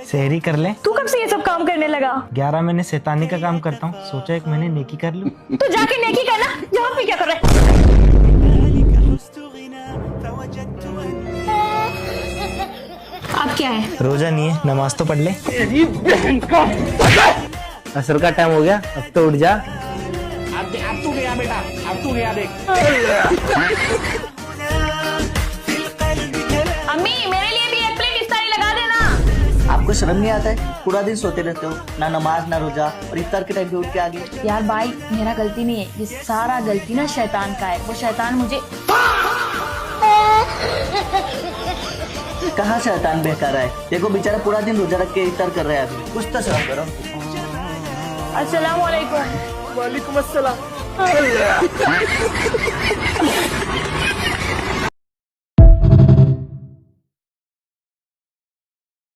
सहरी कर ले। तू कब से ये सब काम करने लगा? 11 महीने शैतानी का काम करता हूँ, सोचा एक महीने नेकी कर लूं। तो जाके नेकी करना, यहाँ पे क्या कर रहा है? आप क्या है? रोजा नहीं है, नमाज तो पढ़ ले। असर का टाइम हो गया, अब तो उठ जा। अब तू गया बेटा, अब तू गया देख। अम्मी मेरे लिए भी एक प्लेट इफ्तारी लगा देना। आपको शर्म नहीं आता है? पूरा दिन सोते रहते हो, ना नमाज ना रोजा, और इफ्तार के टाइम पे उठ के आ गए। यार भाई मेरा गलती नहीं है, ये सारा गलती ना शैतान का है। वो शैतान मुझे कहाँ शैतान बहका रहा है? देखो बेचारा पूरा दिन रोजा रख के इफ्तार कर रहा है, अभी कुछ तो शर्म करो। अस्सलाम वालेकुम। वालेकुम अस्सलाम।